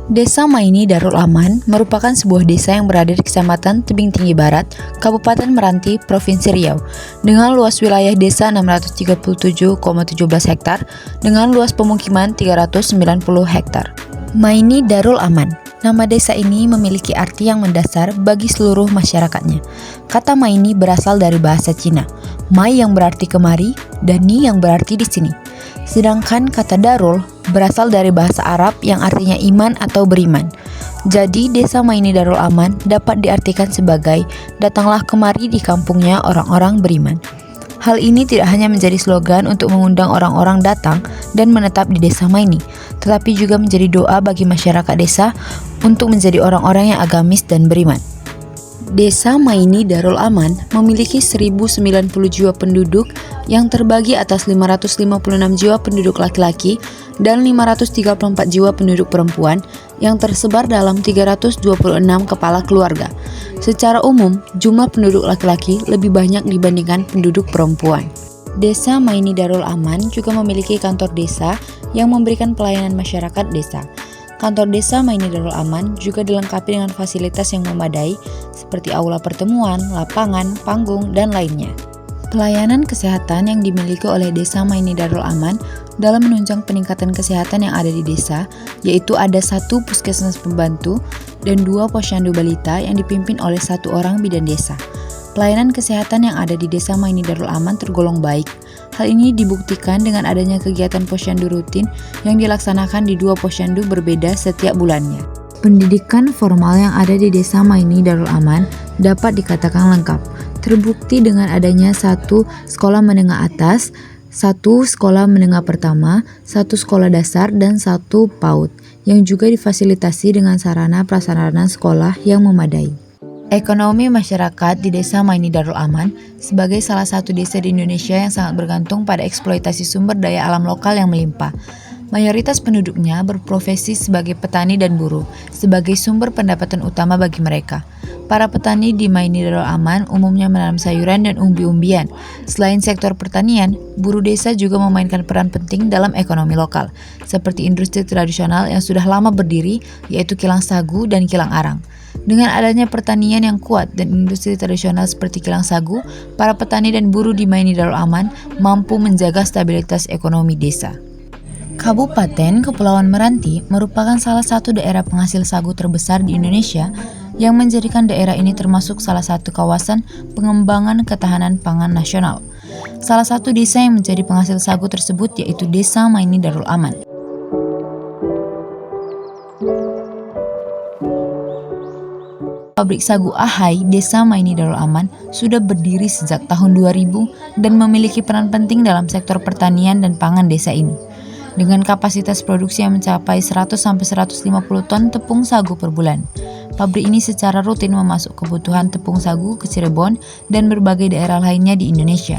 Desa Maini Darul Aman merupakan sebuah desa yang berada di Kecamatan Tebing Tinggi Barat, Kabupaten Meranti, Provinsi Riau, dengan luas wilayah desa 637,17 hektar dengan luas pemukiman 390 hektar. Maini Darul Aman. Nama desa ini memiliki arti yang mendasar bagi seluruh masyarakatnya. Kata Maini berasal dari bahasa Cina, Mai yang berarti kemari, dan Ni yang berarti di sini. Sedangkan kata Darul berasal dari bahasa Arab yang artinya iman atau beriman. Jadi desa Maini Darul Aman dapat diartikan sebagai datanglah kemari di kampungnya orang-orang beriman. Hal ini tidak hanya menjadi slogan untuk mengundang orang-orang datang dan menetap di desa Maini, tetapi juga menjadi doa bagi masyarakat desa untuk menjadi orang-orang yang agamis dan beriman. Desa Maini Darul Aman memiliki 1090 jiwa penduduk yang terbagi atas 556 jiwa penduduk laki-laki dan 534 jiwa penduduk perempuan yang tersebar dalam 326 kepala keluarga. Secara umum, jumlah penduduk laki-laki lebih banyak dibandingkan penduduk perempuan. Desa Maini Darul Aman juga memiliki kantor desa yang memberikan pelayanan masyarakat desa. Kantor desa Maini Darul Aman juga dilengkapi dengan fasilitas yang memadai seperti aula pertemuan, lapangan, panggung, dan lainnya. Pelayanan kesehatan yang dimiliki oleh desa Maini Darul Aman dalam menunjang peningkatan kesehatan yang ada di desa, yaitu ada 1 puskesmas pembantu dan 2 posyandu balita yang dipimpin oleh 1 orang bidan desa. Pelayanan kesehatan yang ada di desa Maini Darul Aman tergolong baik. Hal ini dibuktikan dengan adanya kegiatan posyandu rutin yang dilaksanakan di 2 posyandu berbeda setiap bulannya. Pendidikan formal yang ada di desa Maini Darul Aman dapat dikatakan lengkap. Terbukti dengan adanya 1 sekolah menengah atas, 1 sekolah menengah pertama, 1 sekolah dasar, dan 1 PAUD, yang juga difasilitasi dengan sarana prasarana sekolah yang memadai. Ekonomi masyarakat di desa Maini Darul Aman sebagai salah satu desa di Indonesia yang sangat bergantung pada eksploitasi sumber daya alam lokal yang melimpah. Mayoritas penduduknya berprofesi sebagai petani dan buruh, sebagai sumber pendapatan utama bagi mereka. Para petani di Maini Darul Aman umumnya menanam sayuran dan umbi-umbian. Selain sektor pertanian, buruh desa juga memainkan peran penting dalam ekonomi lokal, seperti industri tradisional yang sudah lama berdiri, yaitu kilang sagu dan kilang arang. Dengan adanya pertanian yang kuat dan industri tradisional seperti kilang sagu, para petani dan buruh di Maini Darul Aman mampu menjaga stabilitas ekonomi desa. Kabupaten Kepulauan Meranti merupakan salah satu daerah penghasil sagu terbesar di Indonesia yang menjadikan daerah ini termasuk salah satu kawasan pengembangan ketahanan pangan nasional. Salah satu desa yang menjadi penghasil sagu tersebut yaitu Desa Maini Darul Aman. Pabrik sagu Ahai, Desa Maini Darul Aman, sudah berdiri sejak tahun 2000 dan memiliki peran penting dalam sektor pertanian dan pangan desa ini. Dengan kapasitas produksi yang mencapai 100-150 ton tepung sagu per bulan. Pabrik ini secara rutin memasuk kebutuhan tepung sagu ke Cirebon dan berbagai daerah lainnya di Indonesia.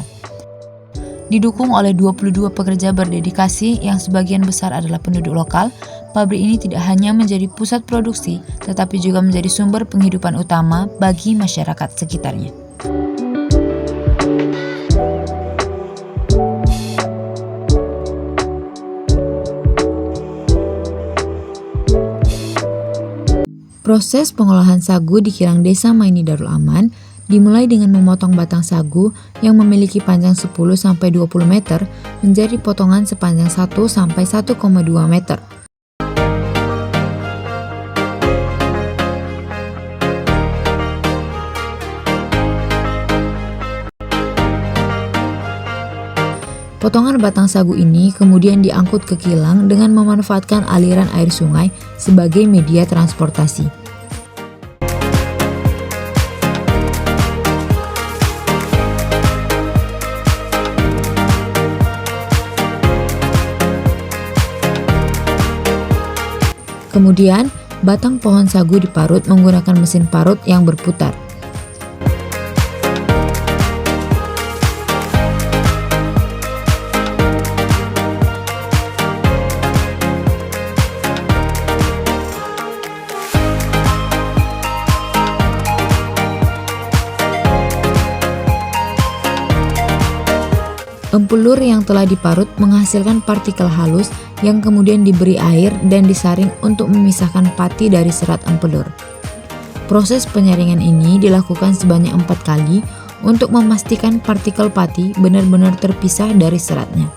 Didukung oleh 22 pekerja berdedikasi yang sebagian besar adalah penduduk lokal, pabrik ini tidak hanya menjadi pusat produksi, tetapi juga menjadi sumber penghidupan utama bagi masyarakat sekitarnya. Proses pengolahan sagu di kilang desa Maini Darul Aman dimulai dengan memotong batang sagu yang memiliki panjang 10-20 meter menjadi potongan sepanjang 1-1,2 meter. Potongan batang sagu ini kemudian diangkut ke kilang dengan memanfaatkan aliran air sungai sebagai media transportasi. Kemudian, batang pohon sagu diparut menggunakan mesin parut yang berputar. Tempulur yang telah diparut menghasilkan partikel halus yang kemudian diberi air dan disaring untuk memisahkan pati dari serat empelur. Proses penyaringan ini dilakukan sebanyak 4 kali untuk memastikan partikel pati benar-benar terpisah dari seratnya.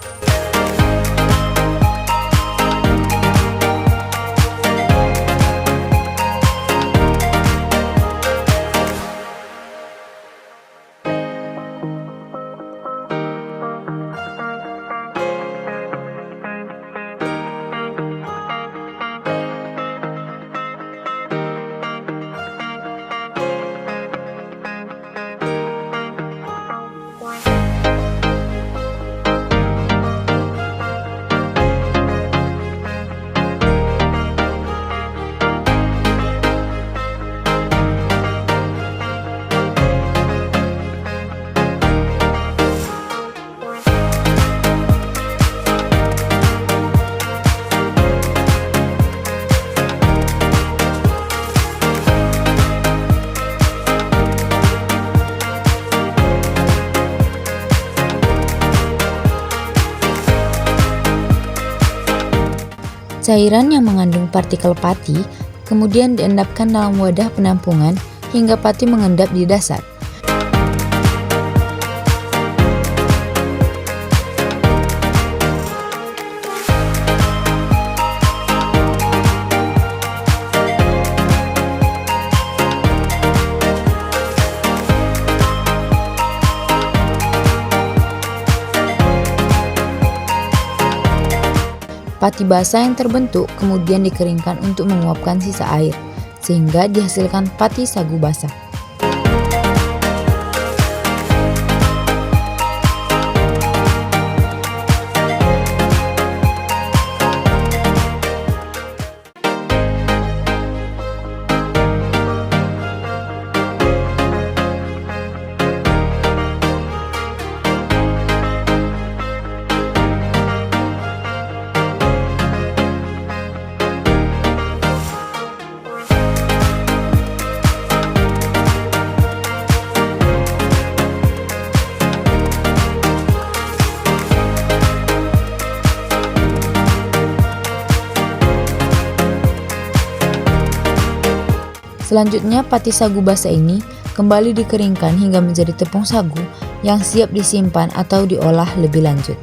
Cairan yang mengandung partikel pati kemudian diendapkan dalam wadah penampungan hingga pati mengendap di dasar. Pati basah yang terbentuk kemudian dikeringkan untuk menguapkan sisa air, sehingga dihasilkan pati sagu basah. Selanjutnya, pati sagu basah ini kembali dikeringkan hingga menjadi tepung sagu yang siap disimpan atau diolah lebih lanjut.